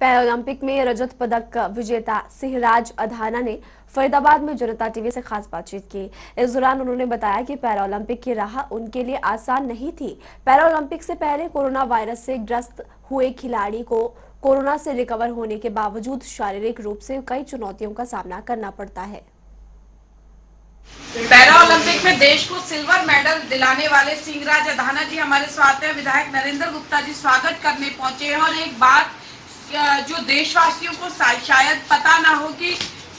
Paralympic में रजत पदक विजेता सिंहराज अधाना ने फरीदाबाद में जनता टीवी से खास बातचीत की। इस दौरान उन्होंने बताया कि पैरालंपिक की राह उनके लिए आसान नहीं थी। पैरालंपिक से पहले कोरोना वायरस से ग्रस्त हुए खिलाड़ी को कोरोना से रिकवर होने के बावजूद शारीरिक रूप से कई चुनौतियों का सामना करना पड़ता है। पैरालंपिक में देश को सिल्वर मेडल दिलाने वाले सिंहराज अधाना जी हमारे साथ हैं। विधायक नरेंद्र गुप्ता जी स्वागत करने पहुंचे हैं। और एक बात जो देशवासियों को शायद पता ना हो कि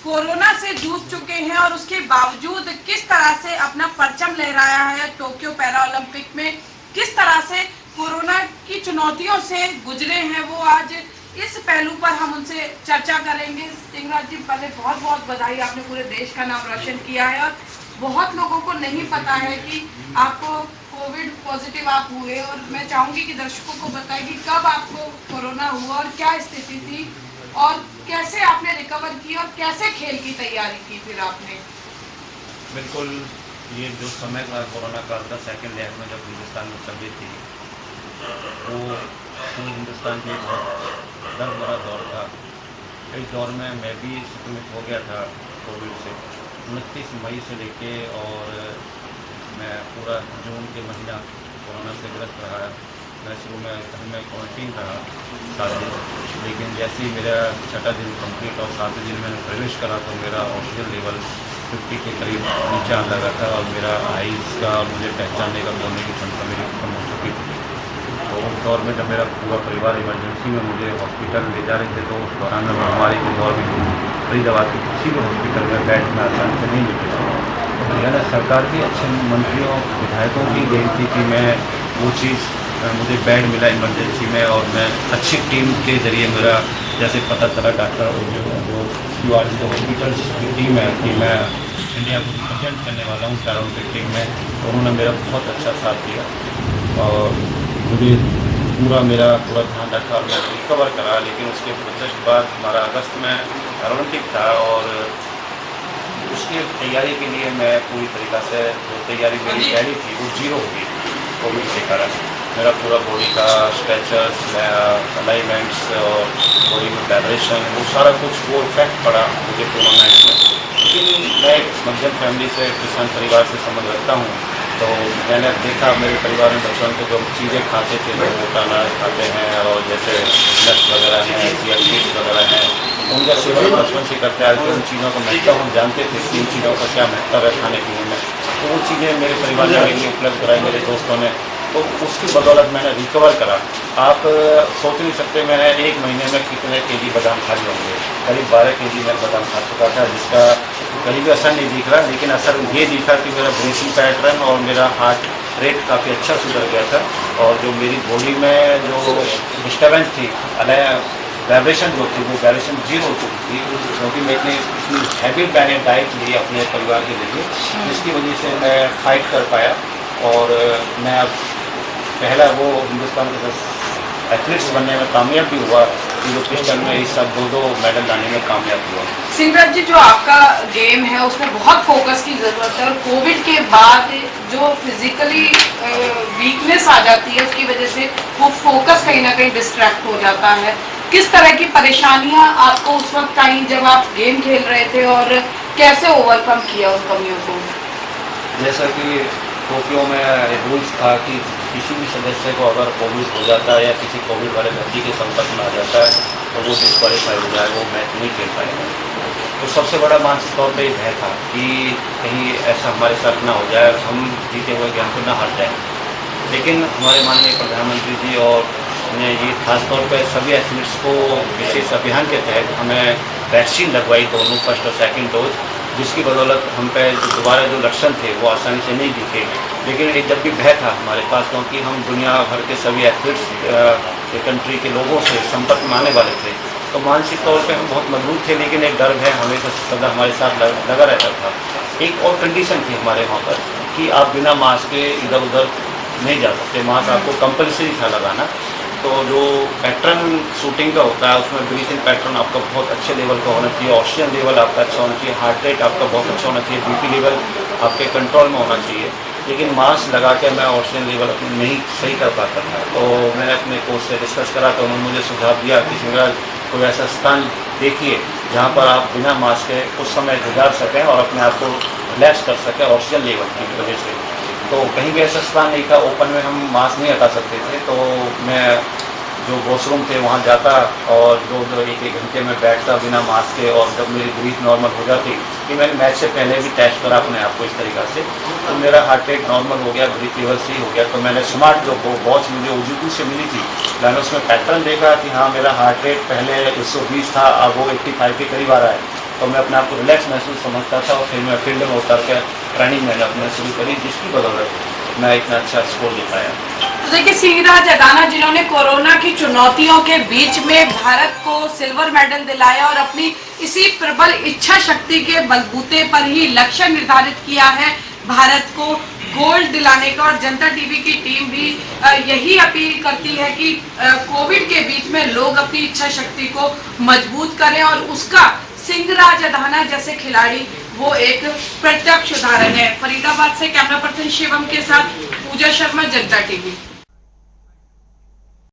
कोरोना से जूझ चुके हैं और उसके बावजूद किस तरह से अपना परचम लहराया है टोक्यो पैरालंपिक में, किस तरह से कोरोना की चुनौतियों से गुजरे हैं, वो आज इस पहलू पर हम उनसे चर्चा करेंगे। सिंहराज जी, पहले बहुत बहुत बधाई, आपने पूरे देश का नाम रोशन किया है। और बहुत लोगों को नहीं पता है कि आपको कोविड पॉजिटिव आप हुए, और मैं चाहूंगी कि दर्शकों को बताएं कि कब आपको कोरोना हुआ और क्या स्थिति थी और कैसे आपने रिकवर की और कैसे खेल की तैयारी की फिर आपने। बिल्कुल, ये जो समय था कोरोना काल का, सेकेंड लहर में जब हिंदुस्तान में चल रही थी, वो हिंदुस्तान के बहुत दर्द भरा दौर था। इस दौर में मैं भी संक्रमित हो गया था कोविड से। 29 मई से लेके और मैं पूरा जून के महीना कोरोना से ग्रस्त रहा। मैं शुरू में घर में क्वारंटीन रहा 7 दिन, लेकिन जैसे ही मेरा 6वां दिन कंप्लीट और 7वें दिन मैंने प्रवेश करा तो मेरा ऑक्सीजन लेवल 50 के करीब नीचे आने लगा था और मेरा आइज़ का और मुझे पहचानने का बोलने की क्षमता मेरी खत्म हो चुकी थी। तो उस दौर में जब मेरा पूरा परिवार इमरजेंसी में मुझे हॉस्पिटल ले जा रहे थे, तो उस दौरान में महामारी के दौर में फरीदाबाद के किसी भी हॉस्पिटल में बेड में आसानी से नहीं मिलते थे। तो हरियाणा सरकार के अच्छे मंत्रियों विधायकों की देन थी कि मैं वो चीज़ मुझे बेड मिला इमरजेंसी में, और मैं अच्छी टीम के ज़रिए मेरा जैसे पता चला डॉक्टर जो QRG हॉस्पिटल की टीम है कि मैं इंडिया को रिप्रेजेंट करने वाला हूँ पैरालंपिक टीम में, तो उन्होंने मेरा बहुत अच्छा साथ दिया और मुझे मेरा पूरा ध्यान रखा और मैं रिकवर करा। लेकिन उसके जस्ट बाद हमारा अगस्त में पैरालंपिक था और उसकी तैयारी के लिए मैं पूरी तरीक़ा से जो तैयारी मेरी पहली थी वो जीरो हो गई कोविड के कारण। मेरा पूरा बॉडी का स्ट्रेचर्स, अलाइनमेंट्स और बॉडी में वाइब्रेशन, वो सारा कुछ वो इफेक्ट पड़ा मुझे टूर्नामेंट में। लेकिन मैं एक मध्यम फैमिली से, किसान परिवार से संबंध रखता हूँ, तो मैंने देखा मेरे परिवार में बचपन को जो चीज़ें खाते थे, लोग मोटा अनाज खाते हैं और जैसे नट्स वगैरह हैं, चिया सीड्स वगैरह हैं, उनका सेवन बचपन से करते आए थे। उन चीज़ों को महत्व हम जानते थे कि इन चीज़ों का क्या महत्व है खाने पीने में। तो वो चीज़ें मेरे परिवार ने मेरे लिए उपलब्ध कराई, मेरे दोस्तों ने, तो उसकी बदौलत मैंने रिकवर करा। आप सोच नहीं सकते मैंने 1 महीने में कितने केजी बादाम खा लिए होंगे। करीब 12 केजी मैं बादाम खा चुका था, जिसका कहीं भी असर नहीं दिख रहा, लेकिन असर ये दिखा कि मेरा ब्रीथिंग पैटर्न और मेरा हार्ट रेट काफ़ी अच्छा सुधर गया था। और जो मेरी बॉडी में जो डिस्टर्बेंस थी, वाइब्रेशन जो थी, वो वाइब्रेशन जीरो हो चुकी थी, क्योंकि मैंने इतनी हैवी डाइट ली अपने परिवार के लिए, जिसकी वजह से मैं फाइट कर पाया। और मैं अब पहला वो हिंदुस्तान के 10 एथलीट्स बनने में कामयाब भी हुआ, जो पिस्टल में इस सब 2 मेडल लाने में कामयाब हुआ। सिंहराज जी, जो आपका गेम है उसमें बहुत फोकस की ज़रूरत है, और कोविड के बाद जो फिजिकली वीकनेस आ जाती है उसकी वजह से वो फोकस कहीं ना कहीं डिस्ट्रैक्ट हो जाता है। किस तरह की परेशानियां आपको उस वक्त आई जब आप गेम खेल रहे थे और कैसे ओवरकम किया उन कमियों को? जैसा कि टोक्यो में रूल्स था कि किसी भी सदस्य को अगर कोविड हो जाता है या किसी कोविड वाले व्यक्ति के संपर्क में आ जाता है तो वो डिस्क्वालीफाई हो जाए, वो मैच नहीं खेल पाएगा। तो सबसे बड़ा मानसिक तौर पे भय था कि कहीं ऐसा हमारे साथ ना हो जाए, हम जीते हुए गेम को ना हार जाए। लेकिन हमारे माननीय प्रधानमंत्री जी और ने ये खासतौर पर सभी एथलीट्स को विशेष अभियान के तहत हमें वैक्सीन लगवाई, दोनों फर्स्ट और सेकेंड डोज, जिसकी बदौलत हम पे दोबारा जो लक्षण थे वो आसानी से नहीं दिखे। लेकिन एक जब भी भय था हमारे पास, क्योंकि हम दुनिया भर के सभी एथलीट्स के कंट्री के लोगों से संपर्क में आने वाले थे, तो मानसिक तौर पे हम बहुत मजबूत थे, लेकिन एक डर भय हमेशा सदा हमारे साथ लगा रहता था। एक और कंडीशन थी हमारे वहाँ पर कि आप बिना मास्क के इधर उधर नहीं जा सकते, मास्क आपको कंपल्सरी था लगाना। तो जो पैटर्न शूटिंग का होता है उसमें ब्रीथिंग पैटर्न आपका बहुत अच्छे लेवल का होना चाहिए, ऑक्सीजन लेवल आपका अच्छा होना चाहिए, हार्ट रेट आपका बहुत अच्छा होना चाहिए, BP लेवल आपके कंट्रोल में होना चाहिए। लेकिन मास्क लगा के मैं ऑक्सीजन लेवल अपनी नहीं सही कर पाता था। तो मैंने अपने कोच से डिस्कस करा तो उन्होंने मुझे सुझाव दिया कि सिंहराज कोई ऐसा स्थान देखिए जहाँ पर आप बिना मास्क के कुछ समय गुजार सकें और अपने आप को रिलैक्स कर सकें ऑक्सीजन लेवल की वजह से। तो कहीं भी ऐसा स्थान नहीं था, ओपन में हम मास्क नहीं हटा सकते थे, तो मैं जो वॉशरूम थे वहाँ जाता और 2-1 घंटे में बैठता बिना मास्क के, और जब मेरी ब्रीथ नॉर्मल हो जाती, कि मैंने मैच से पहले भी टेस्ट करा अपने आप को इस तरीक़ा से, तो मेरा हार्ट रेट नॉर्मल हो गया, ब्रीथ लेवल सही हो गया। तो मैंने स्मार्ट जो वॉच मुझे ओजीटी से मिली थी, मैंने उसमें पैटर्न देखा कि हाँ मेरा हार्ट रेट पहले 120 था, अब वो 85 के करीब आ रहा है। तो मैं अपने आप को रिलैक्स महसूस समझता था और फिर मैं फील्ड में उतर कर ट्रेनिंग मैंने अपने शुरू करी, जिसकी बदौलत मैं इतना अच्छा स्कोर ले पाया। तो देखिए, सिंहराज अधाना जिन्होंने कोरोना की चुनौतियों के बीच में भारत को सिल्वर मेडल दिलाया और अपनी इसी प्रबल इच्छा शक्ति के बलबूते पर ही लक्ष्य निर्धारित किया है भारत को गोल्ड दिलाने का। और जनता टीवी की टीम भी यही अपील करती है कि कोविड के बीच में लोग अपनी इच्छा शक्ति को मजबूत करें, और उसका सिंहराज अधाना जैसे खिलाड़ी वो एक प्रत्यक्ष उदाहरण है। फरीदाबाद से कैमरा पर्सन शिवम के साथ पूजा शर्मा, जनता टीवी।